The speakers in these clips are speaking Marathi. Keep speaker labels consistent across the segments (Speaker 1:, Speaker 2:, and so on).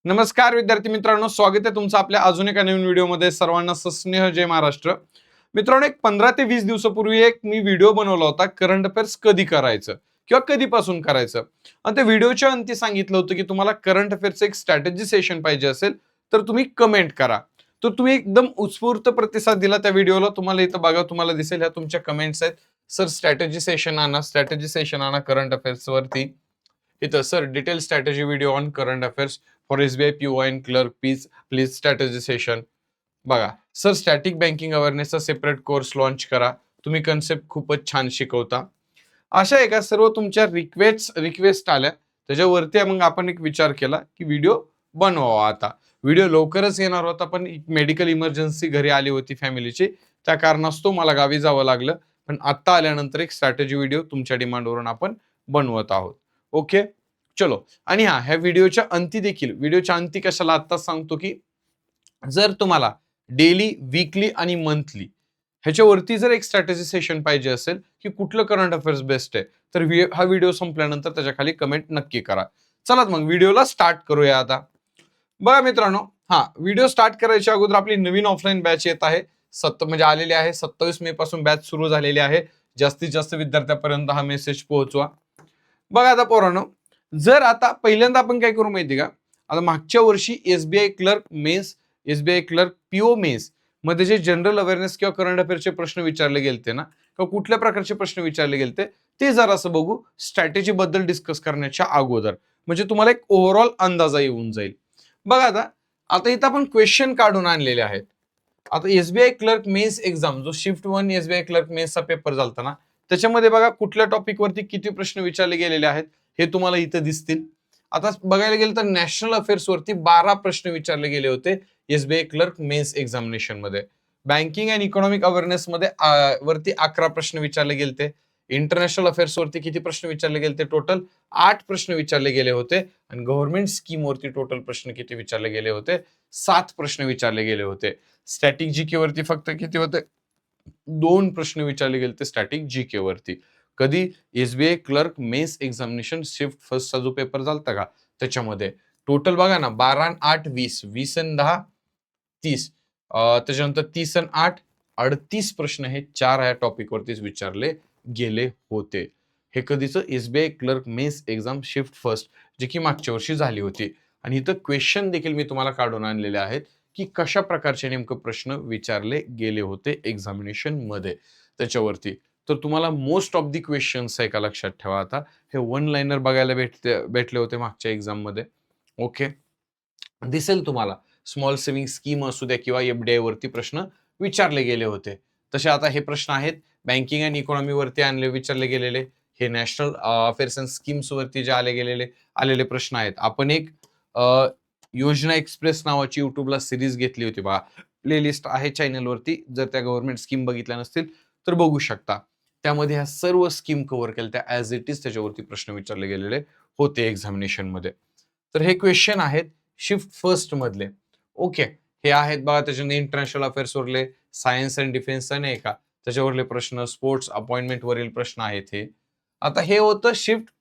Speaker 1: नमस्कार विद्यार्थी मित्रांनो, स्वागत आहे तुमचं आपल्या अजून एका नवीन व्हिडिओमध्ये. सर्वांना सस्नेह जय महाराष्ट्र. मित्रांनो, एक 15 ते 20 दिवसापूर्वी एक मी व्हिडिओ बनवला होता, करंट अफेअर्स कधी करायचं किंवा कधीपासून करायचं. आणि त्या व्हिडिओच्या अंती सांगितलं होतं की तुम्हाला करंट अफेअर्सचं एक स्ट्रॅटेजी सेशन पाहिजे असेल तर तुम्ही कमेंट करा. तर तुम्ही एकदम उत्स्फूर्त प्रतिसाद दिला त्या व्हिडिओला. तुम्हाला इथं बघा, तुम्हाला दिसेल ह्या तुमच्या कमेंट्स आहेत. सर स्ट्रॅटेजी सेशन आणा, स्ट्रॅटेजी सेशन आणा करंट अफेअर्स वरती. इथं sir detail strategy video on current affairs for SBI PO and clerk please strategy session. बघा सर, स्टॅटिक बँकिंग अवेअरनेसचा सेपरेट कोर्स लॉन्च करा, तुम्ही कन्सेप्ट खूपच छान शिकवता. अशा एका सर्व तुमच्या रिक्वेस्ट आल्या, त्याच्यावरती मग आपण एक विचार केला की व्हिडिओ बनवावा. आता व्हिडिओ लवकरच येणार होता, पण मेडिकल इमर्जन्सी घरी आली होती फॅमिलीची, त्या कारणास्तव मला गावी जावं लागलं. पण आता आल्यानंतर एक स्ट्रॅटेजी व्हिडिओ तुमच्या डिमांडवरून आपण बनवत आहोत. ओके, चलो. आणि ह्या व्हिडिओच्या अंती देखील, व्हिडिओच्या अंती कशाला आत्ताच सांगतो की जर तुम्हाला डेली, वीकली आणि मंथली ह्याच्यावरती जर एक स्ट्रॅटेजी सेशन पाहिजे असेल की कुठलं करंट अफेअर्स बेस्ट आहे, तर हा व्हिडिओ संपल्यानंतर त्याच्या खाली कमेंट नक्की करा. चला मग व्हिडिओला स्टार्ट करूया. आता बघा मित्रांनो, व्हिडिओ स्टार्ट करायच्या अगोदर आपली नवीन ऑफलाईन बॅच येत आहे. म्हणजे आलेली आहे. 27 मे पासून बॅच सुरू झालेली आहे. जास्तीत जास्त विद्यार्थ्यापर्यंत हा मेसेज पोहोचवा. बघा आता पोरांनो, जर आता पहिल्यांदा आपण काय करू माहिती का, आता मागच्या वर्षी SBI clerk mains, SBI clerk PO mains मध्ये जे जनरल अवेअरनेस किंवा करंट अफेअर्सचे प्रश्न विचारले गेलते ना, किंवा कुठल्या प्रकारचे प्रश्न विचारले गेलते, ते जरासं बघू स्ट्रॅटेजी बद्दल डिस्कस करण्याच्या अगोदर, म्हणजे तुम्हाला एक ओव्हरऑल अंदाजा येऊन जाईल. बघा आता इथं आपण क्वेश्चन काढून आणलेले आहेत. आता एसबीआय क्लर्क मेन्स एक्झाम, जो शिफ्ट 1 एसबीआय क्लर्क मेन्सचा पेपर झालता ना, त्याच्यामध्ये बघा कुठल्या टॉपिक वरती किती प्रश्न विचारले गेलेले आहेत हे तुम्हाला इथं दिसतील. आता बघायला गेलं तर नॅशनल अफेअर्स वरती 12 प्रश्न विचारले गेले होते एसबीआय क्लर्क मेन्स एक्झामिनेशन मध्ये. बँकिंग अँड इकॉनॉमिक अवेअरनेस मध्ये वरती 11 प्रश्न विचारले गेले. इंटरनॅशनल अफेअर्स वरती किती प्रश्न विचारले गेले? टोटल 8 प्रश्न विचारले गेले होते. आणि गव्हर्नमेंट स्कीम वरती टोटल प्रश्न किती विचारले गेले होते? 7 प्रश्न विचारले गेले होते. स्टॅटिक जीके वरती फक्त किती होते? 2 प्रश्न विचारले गेले ते स्टॅटिक जीके वरती. कधी? SBI clerk mains examination shift फर्स्टचा जो पेपर झालता का त्याच्यामध्ये. टोटल बघा ना, 12 आणि 8 20, 20 आणि 10 30, त्याच्यानंतर 30 आणि 8 38 प्रश्न हे 4 ह्या टॉपिक वरतीच विचारले गेले होते. हे कधीच? SBI clerk mains exam shift first, जी की मागच्या वर्षी झाली होती. आणि इथं क्वेश्चन देखील मी तुम्हाला काढून आणलेले आहेत की कशा प्रकारचे नेमकं प्रश्न विचारले गेले होते एक्झामिनेशन मध्ये त्याच्यावरती. तर तुम्हाला मोस्ट ऑफ दी क्वेश्चन्स आहे का लक्षात ठेवा. आता हे वन लाईनर बघायला भेटले होते मागच्या एक्झाम मध्ये. ओके, दिसेल तुम्हाला. स्मॉल सेव्हिंग स्कीम असू द्या किंवा एफडीआय वरती प्रश्न विचारले गेले होते. तसे आता हे प्रश्न आहेत बँकिंग अँड इकॉनॉमी वरती विचारले गेलेले. हे नॅशनल अफेअर्स अँड स्कीम्स वरती जे आलेले प्रश्न आहेत. आपण एक योजना एक्सप्रेस नावाची युट्यूबला सिरीज घेतली होती बघा, प्लेलिस्ट आहे चॅनल वरती. जर त्या गव्हर्नमेंट स्कीम बघितल्या नसतील तर बघू शकता. त्यामध्ये ह्या सर्व स्कीम कव्हर केल्या त्या ऍज इट इज त्याच्यावरती प्रश्न विचारले गेलेले होते एक्झामिनेशन मध्ये. तर हे क्वेश्चन आहेत शिफ्ट फर्स्ट मधले. ओके, हे आहेत बघा. त्याच्यानंतर इंटरनॅशनल अफेअर्स वरले, सायन्स अँड डिफेन्स नाही का, त्याच्यावरले प्रश्न, स्पोर्ट्स अपॉइंटमेंट वरील प्रश्न आहेत हे. आता हे होतं शिफ्ट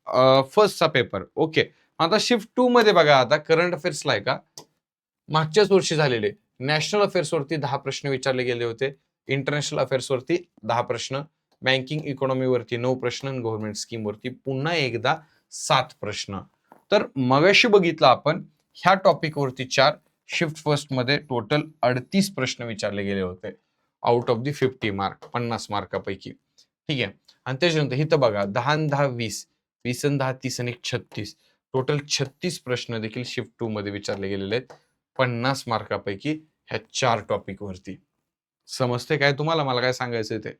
Speaker 1: फर्स्टचा पेपर. ओके, आता शिफ्ट 2 मध्ये बघा, आता करंट अफेअर्सला आहे का, मागच्याच वर्षी झालेले नॅशनल अफेअर्स वरती 10 प्रश्न विचारले गेले होते. इंटरनॅशनल अफेअर्स वरती 10 प्रश्न, बँकिंग इकॉनॉमी वरती 9 प्रश्न आणि गव्हर्नमेंट स्कीम वरती पुन्हा एकदा 7 प्रश्न. तर मगाशी बघितलं आपण ह्या टॉपिक वरती 4, शिफ्ट फर्स्ट मध्ये टोटल 38 प्रश्न विचारले गेले होते आउट ऑफ दी 50 मार्क, 50 मार्कापैकी. ठीक आहे. आणि त्याच्यानंतर इथं बघा 10 आणि 10 20, 20 आणि 10 30 आणि 36, टोटल 36 प्रश्न देखील शिफ्ट 2 मध्ये विचारले गेलेले आहेत 50 मार्कापैकी ह्या 4 टॉपिक वरती. समजते काय तुम्हाला मला काय सांगायचं ते?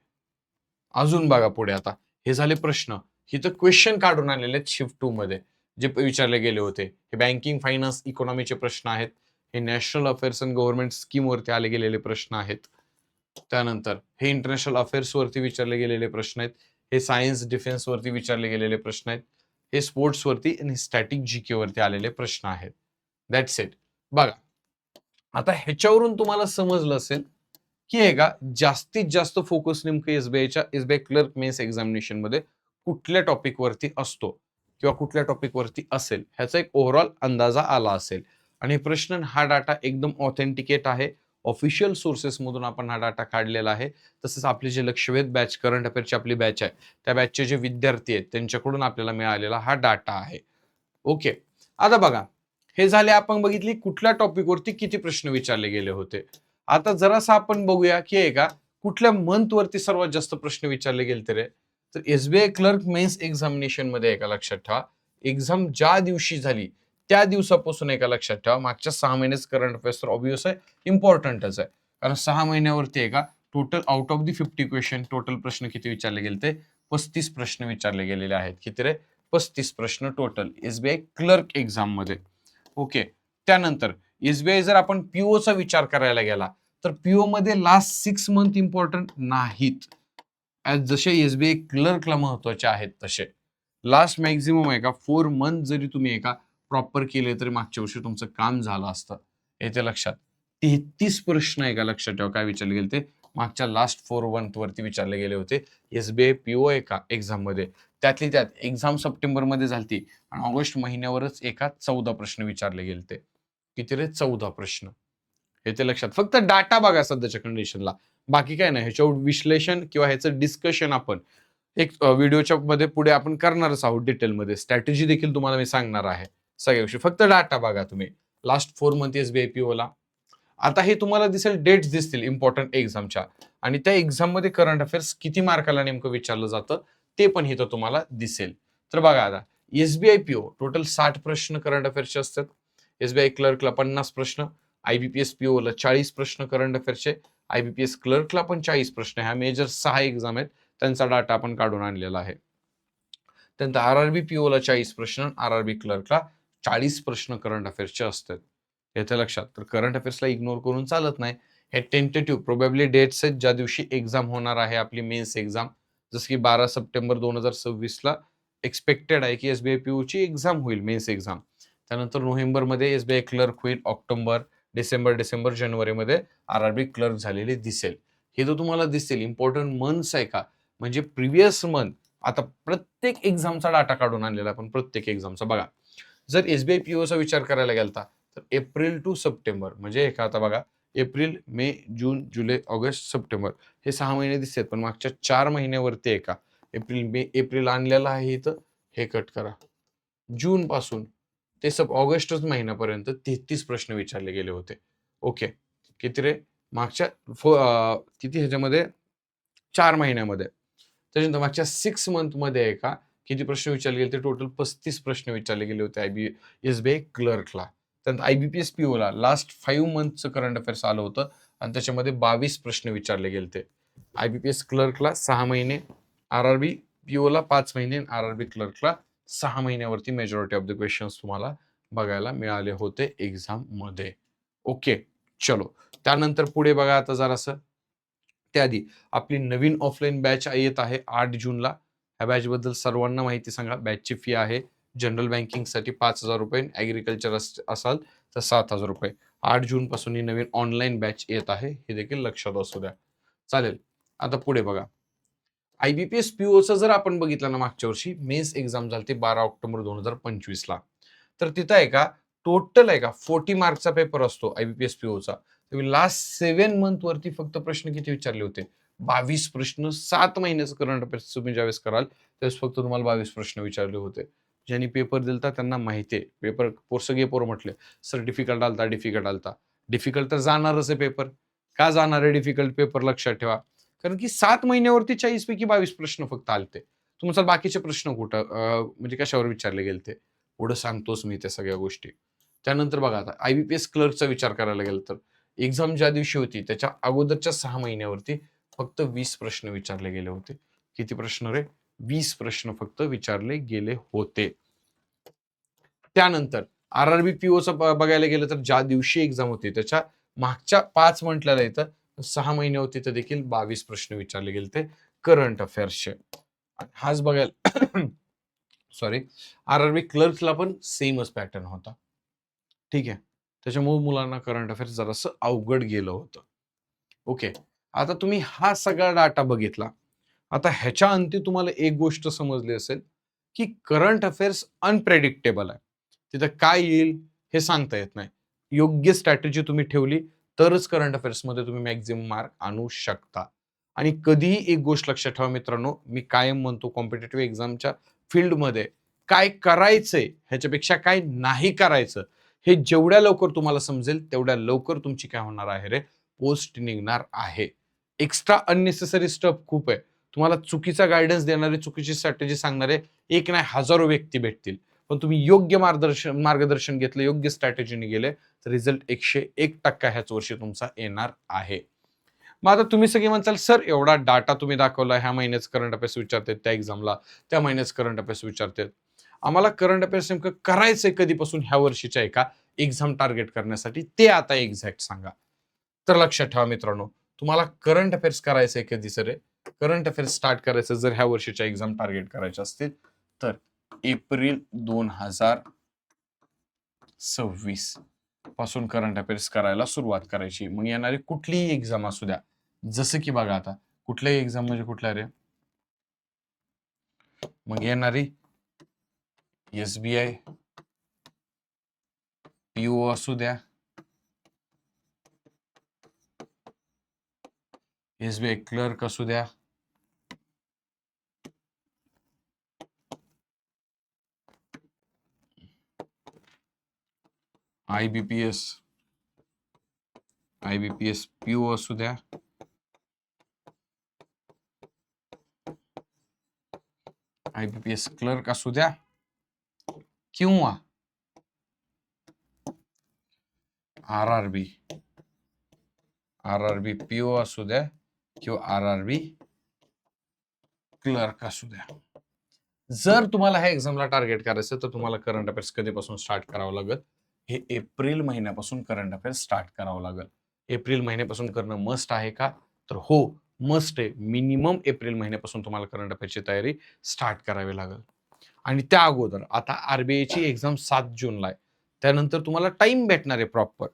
Speaker 1: अजून बघा पुढे. आता हे झाले प्रश्न. इथं क्वेश्चन काढून आणलेले आहेत शिफ्ट 2 मध्ये जे विचारले गेले होते. हे बँकिंग, फायनान्स, इकॉनॉमीचे प्रश्न आहेत. हे नॅशनल अफेअर्स आणि गव्हर्नमेंट स्कीम वरती आले गेलेले प्रश्न आहेत. त्यानंतर हे इंटरनॅशनल अफेअर्स वरती विचारले गेलेले प्रश्न आहेत. हे सायन्स डिफेन्स वरती विचारले गेलेले प्रश्न आहेत. हे स्पोर्ट्स वरती आणि स्टॅटिक जीके वरती आलेले प्रश्न आहेत. That's it. बघा, आता ह्याच्यावरून तुम्हाला समजलं असेल की हे का जास्तीत जास्त फोकस नेमकं एसबीआय क्लर्क मेन्स एक्झामिनेशन मध्ये कुठल्या टॉपिक वरती असतो किंवा कुठल्या टॉपिक वरती असेल ह्याचा एक ओव्हरऑल अंदाजा आला असेल. आणि प्रश्न हा डाटा एकदम ऑथेंटिकेट आहे. ऑफिशियल सोर्सेस मधून आपण हा डाटा काढलेला आहे. तसंच आपली जे लक्षवेध बॅच, करंट अफेअरची आपली बॅच आहे, त्या बॅचचे जे विद्यार्थी आहेत त्यांच्याकडून आपल्याला मिळालेला हा डाटा आहे. ओके. आता बघा, हे झाले आपण बघितली कुठल्या टॉपिक वरती किती प्रश्न विचारले गेले होते. आता जरासं आपण बघूया की आहे का कुठल्या मंथ वरती सर्वात जास्त प्रश्न विचारले गेले रे. तर एसबीआय क्लर्क मेन्स एक्झामिनेशन मध्ये एका लक्षात ठेवा, एक्झाम ज्या दिवशी झाली त्या दिवसापासून एका लक्षात ठेवा, मागच्या 6 महिन्याचं करंट अफेअर्स तर ऑब्व्हियस आहे, इम्पॉर्टंटच आहे. कारण 6 महिन्यावरती आहे का total out of the 50 question total प्रश्न किती विचारले गेले ते 35 प्रश्न विचारले गेलेले आहेत. किती रे? 35 प्रश्न टोटल एसबीआय क्लर्क एक्झाम मध्ये. ओके. त्यानंतर एसबीआय जर आपण पीओचा विचार करायला गेला तर पीओ मध्ये लास्ट 6 मंथ इम्पॉर्टंट नाहीत. जसे एसबीआय क्लर्कला महत्वाचे आहेत तसे लास्ट मॅक्झिमम आहे का 4 मंथ जरी तुम्ही एका प्रॉपर केले तरी मागच्या वर्षी तुमचं काम झालं असतं. येते लक्षात. 33 प्रश्न आहे का लक्षात ठेवा काय विचारले गेले ते मागच्या लास्ट 4 मंथ वरती विचारले गेले होते एसबीआय पीओ एका एक्झाम मध्ये. त्यातली त्यात एक्झाम सप्टेंबर मध्ये झालती आणि ऑगस्ट महिन्यावरच एका 14 प्रश्न विचारले गेले ते. किती रे? 14 प्रश्न. येते लक्षात. फक्त डाटा बघा सध्याच्या कंडिशनला, बाकी काय नाही. ह्याच्यावर विश्लेषण किंवा ह्याचं डिस्कशन आपण एक व्हिडिओच्या मध्ये पुढे आपण करणारच आहोत डिटेलमध्ये. स्ट्रॅटेजी देखील तुम्हाला मी सांगणार आहे सगळ्या गोष्टी. फक्त डाटा बघा तुम्ही लास्ट 4 मंथ एसबीआय पीओ ला. आता हे तुम्हाला दिसेल डेट्स दिसतील इम्पॉर्टंट एक्झामच्या आणि त्या एक्झाम मध्ये करंट अफेअर्स किती मार्काला नेमकं विचारलं जातं ते पण इथं तुम्हाला दिसेल. तर बघा आता एसबीआय पीओ टोटल 60 प्रश्न करंट अफेअर्सचे असतात. एसबीआय क्लर्कला 50 प्रश्न, आयबीपीएस पीओ ला 40 प्रश्न करंट अफेअर्सचे, आयबीपीएस क्लर्कला पण 40 प्रश्न. ह्या मेजर 6 एक्झाम आहेत त्यांचा डाटा आपण काढून आणलेला आहे. त्यानंतर आरआरबी पीओ ला 40 प्रश्न, आरआरबी क्लर्कला 40 प्रश्न करंट अफेअर्सचे असतात. येते लक्षात. तर करंट अफेअर्सला इग्नोर करून चालत नाही. हे टेंटेटिव्ह प्रोबॅबली डेट्स आहेत ज्या दिवशी एक्झाम होणार आहे आपली मेन्स एक्झाम. जसं की 12 सप्टेंबर 2026 ला एक्सपेक्टेड आहे की एसबीआय पीओ ची एक्झाम होईल मेन्स एक्झाम. त्यानंतर नोव्हेंबरमध्ये एसबीआय क्लर्क होईल, ऑक्टोबर, डिसेंबर, जानेवारीमध्ये आरआरबी क्लर्क झालेले दिसेल. हे तर तुम्हाला दिसेल इम्पॉर्टंट मंथ्स आहे का म्हणजे प्रिव्हियस मंथ. आता प्रत्येक एक्झामचा डाटा काढून आणलेला आपण प्रत्येक एक्झामचा बघा. जर एसबीआय पीओचा विचार करायला गेलता तर एप्रिल टू सप्टेंबर म्हणजे एक आता बघा एप्रिल, मे, जून, जुलै, ऑगस्ट, सप्टेंबर हे 6 महिने दिसतात. पण मागच्या 4 महिन्यावरती आहे का एप्रिल, मे, एप्रिल आणलेला आहे इथं, हे कट करा. जून पासून ते ऑगस्टच महिन्यापर्यंत 33 प्रश्न विचारले गेले होते. ओके. किती रे? मागच्या किती ह्याच्यामध्ये 4 महिन्यामध्ये. त्याच्यानंतर मागच्या 6 मंथ मध्ये आहे का किती प्रश्न विचारले गेले ते टोटल 35 प्रश्न विचारले गेले होते एसबीआय क्लर्कला. त्यानंतर आयबीपीएस पीओ ला लास्ट 5 मंथचं करंट अफेअर्स आलं होतं आणि त्याच्यामध्ये 22 प्रश्न विचारले गेले ते. आयबीपीएस क्लर्कला 6 महिने, आरआरबी पीओ ला 5 महिने, आरआरबी क्लर्कला 6 महिन्यावरती मेजॉरिटी ऑफ द क्वेश्चन्स तुम्हाला बघायला मिळाले होते एक्झाम मध्ये. ओके. चलो त्यानंतर पुढे बघा आता जरासं. त्याआधी आपली नवीन ऑफलाईन बॅच येत आहे 8 जूनला. ह्या बॅच बद्दल सर्वांना माहिती सांगा. बॅचची फी आहे जनरल बँकिंग साठी 5,000 रुपये, ऍग्रिकल्चर असाल तर 7,000 रुपये. 8 जून पासून ही नवीन ऑनलाईन बॅच येत आहे, हे देखील लक्षात असू द्या. चालेल. आता पुढे बघा. आयबीपीएस पीओचं जर आपण बघितलं ना मागच्या वर्षी मेन्स एक्झाम झाली 12 ऑक्टोबर 2025 ला. तर तिथं आहे का टोटल आहे का 40 मार्कचा पेपर असतो आयबीपीएस पीओचा. लास्ट 7 मंथ वरती फक्त प्रश्न किती विचारले होते? 22 प्रश्न. 7 महिन्याचं करंट अफेअर्स तुम्ही ज्यावेळेस कराल त्यावेळेस फक्त तुम्हाला 22 प्रश्न विचारले होते. ज्यांनी पेपर दिलता त्यांना माहिती आहे. पेपर सगळे पोरं म्हटले सर डिफिकल्ट आलता, डिफिकल्ट आलता. डिफिकल्ट तर जाणारच आहे पेपर. का जाणार आहे डिफिकल्ट पेपर लक्षात ठेवा. कारण की 7 महिन्यावरती 40 पैकी 22 प्रश्न फक्त आलते. तुमचा बाकीचे प्रश्न कुठं म्हणजे कशावर विचारले गेले ते पुढे सांगतोच मी त्या सगळ्या गोष्टी. त्यानंतर बघा आता आयबीपीएस क्लर्कचा विचार करायला गेला तर एक्झाम ज्या दिवशी होती त्याच्या अगोदरच्या 6 महिन्यावरती फक्त 20 प्रश्न विचारले गेले होते. किती प्रश्न रे? 20 प्रश्न फक्त विचारले गेले होते. त्यानंतर आरआरबी पीओचं बघायला गेलं तर ज्या दिवशी एक्झाम होती त्याच्या मागच्या 5 म्हटलेलं येतं 6 महिने होते तर देखील 22 प्रश्न विचारले गेले ते करंट अफेअर्सचे. हाच बघायला सॉरी आरआरबी क्लर्कला पण सेमच पॅटर्न होता. ठीक आहे. त्याच्यामुळे मुलांना करंट अफेअर्स जरासं अवघड गेलं होतं. ओके. आता तुम्ही हा सगळा डाटा बघितला. आता ह्याच्या अंती तुम्हाला एक गोष्ट समजली असेल की करंट अफेअर्स अनप्रेडिक्टेबल आहे. तिथं काय येईल हे सांगता येत नाही. योग्य स्ट्रॅटेजी तुम्ही ठेवली तरच करंट अफेअर्समध्ये तुम्ही मॅक्झिमम मार्क आणू शकता. आणि कधीही एक गोष्ट लक्षात ठेवा मित्रांनो, मी कायम म्हणतो कॉम्पिटिटिव्ह एक्झामच्या फील्डमध्ये काय करायचंय ह्याच्यापेक्षा काय नाही करायचं हे जेवढ्या लवकर तुम्हाला समजेल तेवढ्या लवकर तुमची काय होणार आहे रे, पोस्ट निघणार आहे. एक्स्ट्रा अननेसेसरी स्टफ खूप आहे. तुम्हाला चुकीचा गायडन्स देणारे, चुकीची स्ट्रॅटेजी सांगणारे एक नाही हजारो व्यक्ती भेटतील. पण तुम्ही योग्य मार्गदर्शन घेतलं, योग्य स्ट्रॅटेजीने गेले तर रिझल्ट 101% ह्याच वर्षी तुमचा येणार आहे. मग आता तुम्ही सगळे म्हणताल, सर एवढा डाटा तुम्ही दाखवला, ह्या महिन्याचं करंट अफेअर्स विचारतात त्या एक्झामला, त्या महिन्याचं करंट अफेअर्स विचारतात. आम्हाला करंट अफेअर्स नेमकं करायचंय कधीपासून ह्या वर्षीच्या एका एक्झाम टार्गेट करण्यासाठी, ते आता एक्झॅक्ट सांगा. तर लक्षात ठेवा मित्रांनो, तुम्हाला करंट अफेअर्स करायचंय कधी सर? करंट अफेअर्स स्टार्ट करायचं जर ह्या वर्षीच्या एक्झाम टार्गेट करायच्या असतील तर एप्रिल 2026 पासून करंट अफेअर्स करायला सुरुवात करायची. मग येणारी कुठलीही एक्झाम असू द्या, जसं की बघा आता कुठल्याही एक्झाम म्हणजे कुठल्या रे, मग येणारी SBI PO असू द्या, SBI क्लर्क असू द्या, IBPS PO असू द्या, IBPS क्लर्क असू द्या, किंवा RRB PO असू द्या किंवा RRB क्लर्क असू द्या. जर तुम्हाला ह्या एक्झामला टार्गेट करायचं तर तुम्हाला करंट अफेअर्स कधीपासून स्टार्ट करावं लागेल? हे एप्रिल महिन्यापासून करंट अफेअर्स स्टार्ट करावं लागेल. एप्रिल महिन्यापासून करणं मस्ट आहे का? तर हो, मस्ट आहे. मिनिमम एप्रिल महिन्यापासून तुम्हाला करंट अफेअर्सची तयारी स्टार्ट करावी लागेल. आणि त्या अगोदर आता RBIची एक्झाम 7 जूनला आहे. त्यानंतर तुम्हाला टाइम भेटणार आहे प्रॉपर.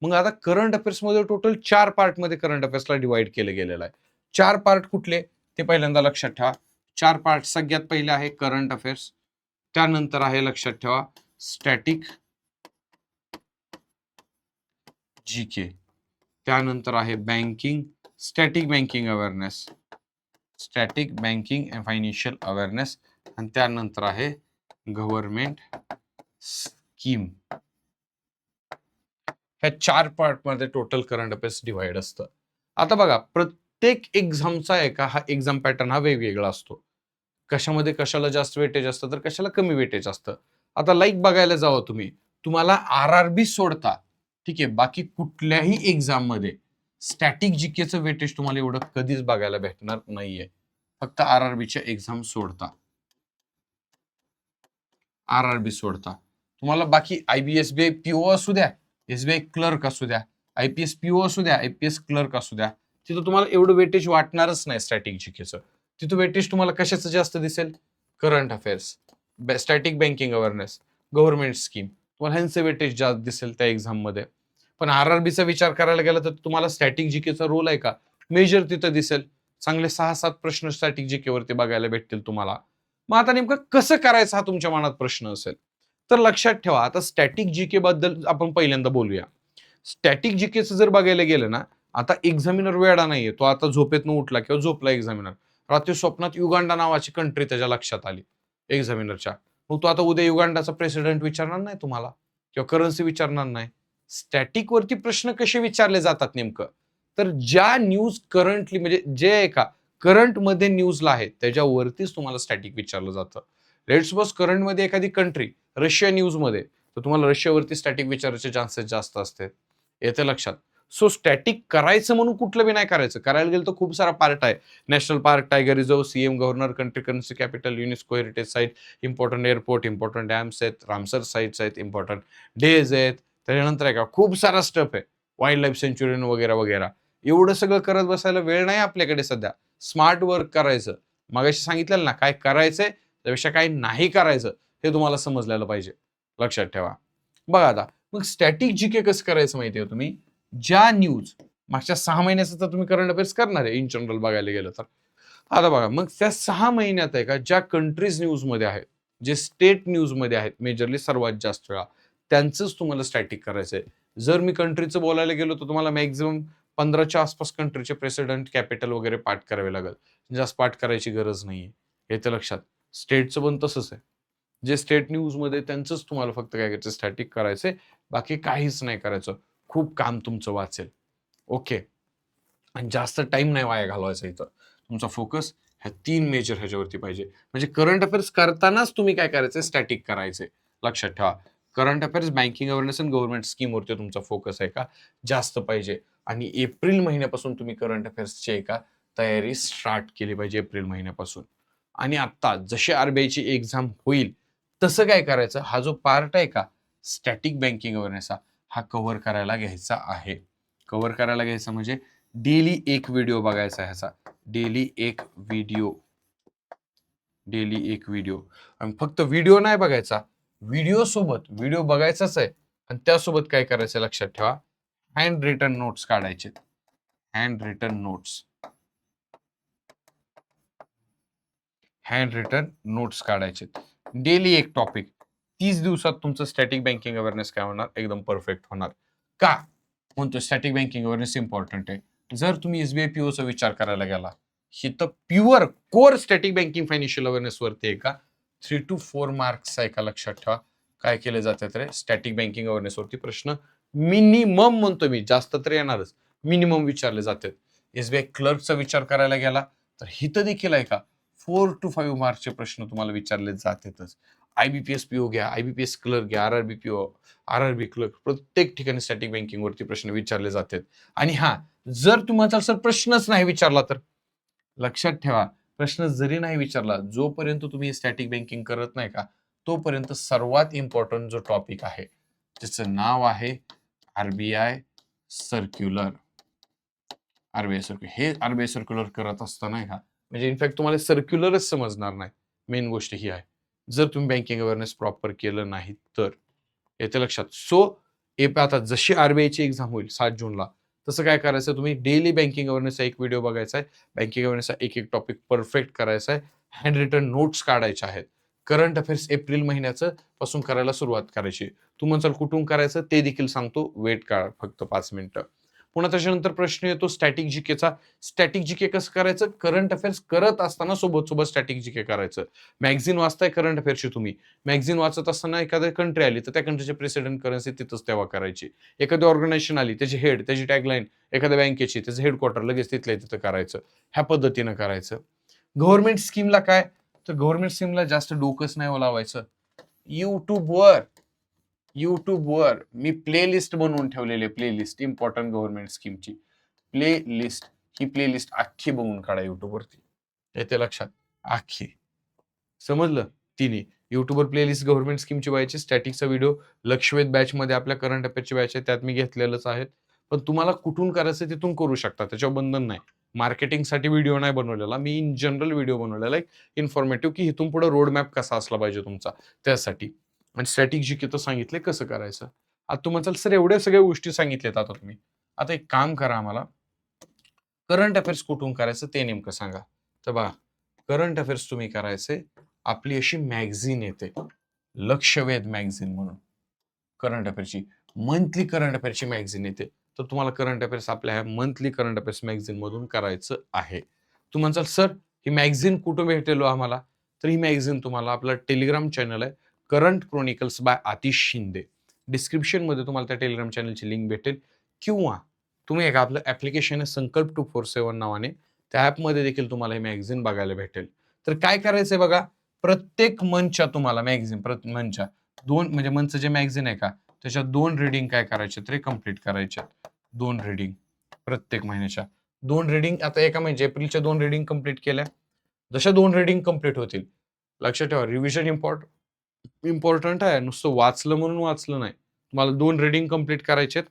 Speaker 1: मग आता करंट अफेअर्समध्ये टोटल 4 पार्टमध्ये करंट अफेअर्सला डिवाइड केलं गेलेलं आहे. 4 पार्ट कुठले ते पहिल्यांदा लक्षात ठेवा. 4 पार्ट, सगळ्यात पहिले आहे करंट अफेअर्स, त्यानंतर आहे लक्षात ठेवा स्टॅटिक GK, त्यानंतर आहे banking, static banking awareness, static banking and financial awareness, आणि त्यानंतर आहे गव्हर्नमेंट स्कीम. ह्या 4 पार्टमध्ये टोटल करंट अफेअर्स डिवाइड असतं. आता बघा, प्रत्येक एक्झामचा हा एक्झाम पॅटर्न हा वेगवेगळा असतो. कशामध्ये कशाला जास्त वेटेज असतं तर कशाला कमी वेटेज असतं. आता लाईक बघायला जावं तुम्ही, तुम्हाला RRB सोडता, ठीक आहे, बाकी कुठल्याही एक्झाम मध्ये स्टॅटिक जीकेचं वेटेज तुम्हाला एवढं कधीच बघायला भेटणार नाहीये. फक्त RRBच्या एक्झाम सोडता, RRB सोडता तुम्हाला बाकी SBI PO असू द्या, SBI क्लर्क असू द्या, IPS PO असू द्या, IPS क्लर्क असू द्या, तिथं तुम्हाला एवढं वेटेज वाटणारच नाही स्टॅटिक जीकेचं. तिथं वेटेज तुम्हाला कशाचं जास्त दिसेल? Current affairs, static banking awareness, government scheme, तुम्हाला ह्यांचं वेटेज जास्त दिसेल त्या एक्झाम मध्ये. पण RRBचा विचार करायला गेला तर तुम्हाला स्टॅटिक जीकेचा रोल आहे का, मेजर तिथं दिसेल. चांगले 6-7 प्रश्न स्टॅटिक जीके वरती बघायला भेटतील तुम्हाला. मग आता नेमकं कसं करायचं हा तुमच्या मनात प्रश्न असेल. तर लक्षात ठेवा, आता स्टॅटिक जीके बद्दल आपण पहिल्यांदा बोलूया. स्टॅटिक जीकेचं जर बघायला गेलं ना, आता एक्झामिनर वेडा नाहीये. तो आता झोपेतनं उठला किंवा झोपला एक्झामिनर, रात्री स्वप्नात युगांडा नावाची कंट्री त्याच्या लक्षात आली एक्झामिनरच्या. मग तो आता उद्या युगांडाचा प्रेसिडेंट विचारणार नाही तुम्हाला किंवा करन्सी विचारणार नाही. स्टॅटिक वरती प्रश्न कसे विचारले जातात नेमकं? तर ज्या न्यूज करंटली म्हणजे जे करंट मध्ये न्यूजला आहे त्याच्यावरतीच तुम्हाला स्टॅटिक विचारलं जातं. लेट्स सपोज करंट मध्ये एखादी कंट्री रशिया न्यूज मध्ये, तर तुम्हाला रशियावरती स्टॅटिक विचारायचे चान्सेस जास्त असते. येते लक्षात. सो स्टॅटिक करायचं म्हणून कुठलं बी नाही करायचं. करायला गेलं तर खूप सारा पार्ट आहे. National park, tiger reserve, CM governor, country currency, capital, UNESCO heritage site, important airport, important dams आहेत, रामसर साईट्स आहेत, इम्पॉर्टंट डेज आहेत. त्याच्यानंतर का खूप सारा स्टफ आहे, वाईल्ड लाईफ सेंच्युरी वगैरे वगैरे. एवढं सगळं करत बसायला वेळ नाही आपल्याकडे सध्या. स्मार्ट वर्क करायचं. मगाशी सांगितलं ना, काय करायचंय त्यापेक्षा काय नाही करायचं हे तुम्हाला समजलेलं पाहिजे. लक्षात ठेवा. बघा आता, मग स्टॅटिक जीके कसं करायचं माहिती आहे तुम्ही? ज्या न्यूज मागच्या 6 महिन्याचा तर तुम्ही करंट अफेअर्स करणार आहे इन जनरल बघायला गेलं तर. आता बघा, मग त्या 6 महिन्यात ज्या कंट्रीज न्यूज मध्ये आहेत, जे स्टेट न्यूज मध्ये आहेत मेजरली सर्वात जास्त वेळा, त्यांचंच तुम्हाला स्टॅटिक करायचंय. जर मी कंट्रीचं बोलायला गेलो तर तुम्हाला मॅक्झिमम 15च्या आसपास कंट्रीचे प्रेसिडेंट, कॅपिटल वगैरे पाठ करावे लागेल. जास्त पाठ करायची गरज नाहीये. येतं लक्षात. स्टेटचं पण तसंच आहे. जे स्टेट न्यूजमध्ये त्यांचंच तुम्हाला फक्त काय करायचं स्टॅटिक करायचंय. बाकी काहीच नाही करायचं. खूप काम तुमचं वाचेल. ओके. आणि जास्त टाईम नाही वाया घालवायचा इथं. तुमचा फोकस ह्या 3 मेजर ह्याच्यावरती पाहिजे. म्हणजे करंट अफेअर्स करतानाच तुम्ही काय करायचंय स्टॅटिक करायचंय. लक्षात ठेवा. करंट अफेअर्स, बँकिंग अवेअरनेस आणि गव्हर्नमेंट स्कीमवरती तुमचा फोकस आहे का जास्त पाहिजे. आणि एप्रिल महिन्यापासून तुम्ही करंट अफेअर्सची आहे का तयारी स्टार्ट केली पाहिजे एप्रिल महिन्यापासून. आणि आता जशी आरबीआयची एक्झाम होईल तसं काय करायचं, हा जो पार्ट आहे का स्टॅटिक बँकिंग अवेअरनेस हा कव्हर करायला घ्यायचा आहे. कव्हर करायला घ्यायचा म्हणजे डेली एक व्हिडिओ बघायचा ह्याचा. डेली एक व्हिडिओ. डेली एक व्हिडिओ. आणि फक्त व्हिडिओ नाही बघायचा. व्हिडिओ बघायचाच आहे. आणि त्यासोबत काय करायचं लक्षात ठेवा. हँड रिटन नोट्स काढायचे. Hand written notes. Hand written notes काढायचे. डेली एक टॉपिक. 30 दिवसात तुमचं स्टॅटिक बँकिंग अवेअरनेस काय होणार एकदम परफेक्ट होणार. का म्हणतो स्टॅटिक बँकिंग अवेअरनेस इम्पॉर्टंट आहे. जर तुम्ही एसबीआय पीओचा विचार करायला गेला, ही तर pure core static banking financial awareness वरती आहे का 3 to 4 मार्क्स आहे का लक्षात ठेवा. काय केले जातात रे स्टॅटिक बँकिंग अवेअरनेस वरती प्रश्न मिनिमम म्हणतो मी, जास्त तर येणारच, मिनिमम विचारले जातात. एसबीआय क्लर्कचा विचार करायला गेला तर हिथं देखील आहे का 4 to 5 मार्क्सचे प्रश्न तुम्हाला विचारले जातातच. आयबीपीएस पीओ घ्या, आयबीपीएस क्लर्क घ्या, आरआरबी पीओ, आरआरबी क्लर्क, प्रत्येक ठिकाणी स्टॅटिक बँकिंग वरती प्रश्न विचारले जातात. आणि हा जर तुम्हाला सर प्रश्नच नाही विचारला तर लक्षात ठेवा, प्रश्न जरी नाही विचारला, जोपर्यंत तुम्ही स्टॅटिक बँकिंग करत नाही का तोपर्यंत सर्वात इम्पॉर्टंट जो टॉपिक आहे त्याचं नाव आहे आरबीआय सर्क्युलर. आरबीआय सर्क्युलर हे आरबीआय सर्क्युलर करत असताना का म्हणजे इनफॅक्ट तुम्हाला सर्क्युलरच समजणार नाही. मेन गोष्ट ही आहे जर तुम्ही बँकिंग अवेअरनेस प्रॉपर केलं नाही तर. येते लक्षात. सो आता जशी आरबीआयची एक्झाम होईल 7 जूनला तसं काय करायचं तुम्ही डेली बँकिंग अवेअरनेसचा एक व्हिडिओ बघायचा आहे. बँकिंग अवेअरनेसचा एक एक टॉपिक परफेक्ट करायचा आहे. हँड रिटन नोट्स काढायच्या आहेत. करंट अफेअर्स एप्रिल महिन्याचं पासून करायला सुरुवात करायची. तू म्हणसाल कुठून करायचं ते देखील सांगतो. वेट काढ फक्त 5 मिनिटं. पुन्हा त्याच्यानंतर प्रश्न येतो स्टॅटिक जीकेचा. स्टॅटिक जीके कसं करायचं, करंट अफेअर्स करत असताना सोबत सोबत स्टॅटिक जीके करायचं. मॅगझिन वाचताय करंट अफेअर्सची तुम्ही, मॅगझिन वाचत असताना एखादी कंट्री आली तर त्या कंट्रीचे प्रेसिडेंट करन्सी तिथंच तेव्हा करायची. एखादी ऑर्गनायझेशन आली त्याची हेड, त्याची टॅगलाईन, एखाद्या बँकेची त्याचं हेडक्वार्टर लगेच तिथल्या तिथं करायचं. ह्या पद्धतीनं करायचं. गव्हर्नमेंट स्कीमला काय, तर गव्हर्नमेंट स्कीमला जास्त डोकंच नाही लावायचं. युट्यूबवर मी प्लेलिस्ट बनवून ठेवलेली, प्लेलिस्ट इम्पॉर्टंट गव्हर्नमेंट स्कीमची प्लेलिस्ट. ही प्लेलिस्ट अख्खी बघून काढा युट्यूबवरती. येते लक्षात. अख्खी समजलं. तिन्ही युट्यूबवर प्लेलिस्ट गव्हर्नमेंट स्कीमची व्हायची. स्टॅटिकचा व्हिडिओ लक्षवेध बॅच मध्ये आपल्या करंट अफेअरची बॅच आहे त्यात मी घेतलेलंच आहे. पण तुम्हाला कुठून करायचं तिथून करू शकता, त्याच्यावर बंधन नाही. मार्केटिंगसाठी व्हिडिओ नाही बनवलेला मी, इन जनरल व्हिडिओ बनवलेला एक इन्फॉर्मेटिव्ह की इथून पुढे रोड मॅप कसा असला पाहिजे तुमचा त्यासाठी. आणि स्टॅटिक जीके तर सांगितले कसं करायचं. आता तुम्हाला सर एवढ्या सगळ्या गोष्टी सांगितल्यात आता तुम्ही. आता एक काम करा, आम्हाला करंट अफेअर्स कुठून करायचं ते नेमकं सांगा. तर बघा करंट अफेअर्स तुम्ही करायचे आपली अशी मॅगझिन येते लक्षवेध मॅगझिन म्हणून. करंट अफेअर्सची मंथली करंट अफेअर्सची मॅगझिन येते. तर तुम्हाला करंट अफेअर्स आपल्या मंथली करंट अफेअर्स मॅगझिन मधून करायचं आहे. तुम्ही म्हणसाल सर ही मॅगझिन कुठं भेटेल आम्हाला, तर ही मॅगझिन तुम्हाला आपला टेलिग्राम चॅनल आहे current chronicles by Atish Shinde. Description मध्ये तुम्हाला त्या टेलिग्राम चॅनलची लिंक भेटेल. किंवा तुम्ही एक आपलं ऍप्लिकेशन आहे संकल्प 247 नावाने, त्या ऍपमध्ये देखील तुम्हाला हे मॅगझिन बघायला भेटेल. तर काय करायचंय बघा, प्रत्येक मंथच्या तुम्हाला मॅगझिन मंथच्या दोन म्हणजे मंथचं जे मॅगझिन आहे का त्याच्यात 2 रीडिंग काय करायचे तरी कम्प्लीट करायच्या. 2 रीडिंग प्रत्येक महिन्याच्या. 2 रीडिंग आता एका म्हणजे एप्रिलच्या 2 रीडिंग कम्प्लीट केल्या. जशा 2 रीडिंग कम्प्लीट होतील लक्षात ठेवा रिव्हिजन इम्पॉर्टंट आहे. नुसतं वाचलं म्हणून वाचलं नाही. तुम्हाला 2 रीडिंग कम्प्लीट करायचे.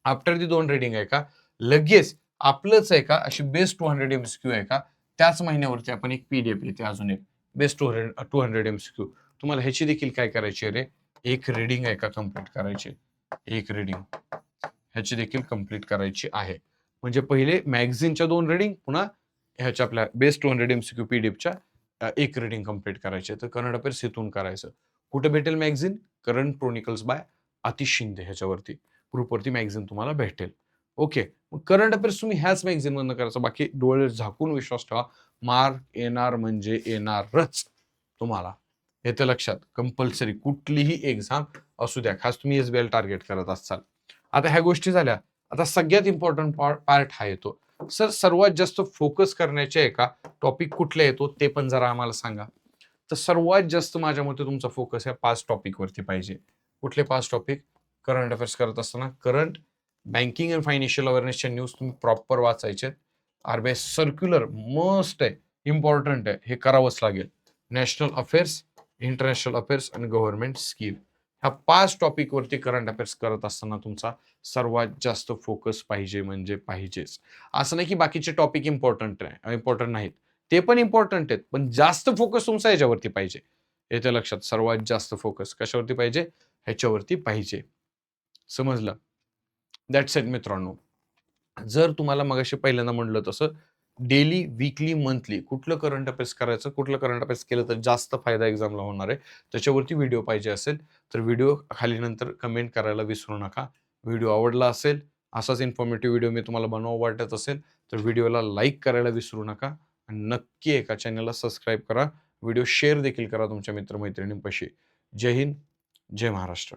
Speaker 1: आफ्टर दी 2 रीडिंग आहे का लगेच आपलंच आहे का अशी बेस्ट 200 MCQ आहे का त्याच महिन्यावरती आपण एक पीडीएफ येते अजून एक बेस्ट 200 MCQ. तुम्हाला ह्याची देखील काय करायची रे, एक रीडिंग आहे का कम्प्लीट करायची. एक रीडिंग ह्याची देखील कम्प्लीट करायची आहे. म्हणजे पहिले मॅगझिनच्या 2 रीडिंग पुन्हा ह्याच्या आपल्या बेस्ट 200 MCQ पीडीएफच्या एक रीडिंग कम्प्लीट करायची. तर करंट अफेअर्स इथून करायचं. कुठे भेटेल magazine? Current chronicles by Atish Shinde ह्याच्यावरती ग्रुपवरती मॅगझिन तुम्हाला भेटेल. ओके. मग करंट अफेअर्स तुम्ही ह्याच मॅगझिन मधनं करायचं. बाकी डोळे झाकून विश्वास ठेवा. मार्क येणार म्हणजे येणारच तुम्हाला. येतं लक्षात. कंपल्सरी कुठलीही एक्झाम असू द्या. खास तुम्ही एसबीआय टार्गेट करत असाल. आता ह्या गोष्टी झाल्या. आता सगळ्यात इम्पॉर्टंट पार्ट हा येतो. सर सर्वात जास्त फोकस करण्याचे आहे का? टॉपिक कुठला येतो ते पण जरा आम्हाला सांगा. तर सर्वात जास्त माझ्या मते तुमचा फोकस या 5 टॉपिकवरती पाहिजे. कुठले 5 टॉपिक? करंट अफेअर्स करत असताना करंट, बँकिंग अँड फायनान्शियल अवेअरनेसच्या न्यूज तुम्ही प्रॉपर वाचायचे. आरबीआय सर्क्युलर मस्ट आहे, इम्पॉर्टंट आहे. हे करावंच लागेल. नॅशनल अफेअर्स, इंटरनॅशनल अफेअर्स आणि गव्हर्नमेंट स्कीम. ह्या 5 टॉपिकवरती करंट अफेअर्स करत असताना तुमचा सर्वात जास्त फोकस पाहिजे म्हणजे पाहिजेच. असं नाही की बाकीचे टॉपिक इम्पॉर्टंट नाहीत. ते पण इम्पॉर्टंट आहेत. पण जास्त फोकस तुमचा ह्याच्यावरती पाहिजे. येतं लक्षात. सर्वात जास्त फोकस कशावरती पाहिजे? ह्याच्यावरती पाहिजे. समजलं? दॅट्स इट मित्रांनो. जर तुम्हाला मगाशी पहिल्यांदा म्हटलं तसं डेली, वीकली, मंथली कुठलं करंट अफेअर्स करायचं, कुठलं करंट अफेअर्स केलं तर जास्त फायदा एक्झामला होणार आहे, त्याच्यावरती व्हिडिओ पाहिजे असेल, तर व्हिडिओ खाली नंतर कमेंट करायला विसरू नका. व्हिडिओ आवडला असेल, असाच इन्फॉर्मेटिव्ह व्हिडिओ मी तुम्हाला बनवावं वाटत असेल, तर व्हिडिओला लाईक करायला विसरू नका आणि नक्की एका चॅनलला सबस्क्राईब करा. व्हिडिओ शेअर देखील करा तुमच्या मित्र-मैत्रिणींपाशी. जय हिंद, जय महाराष्ट्र.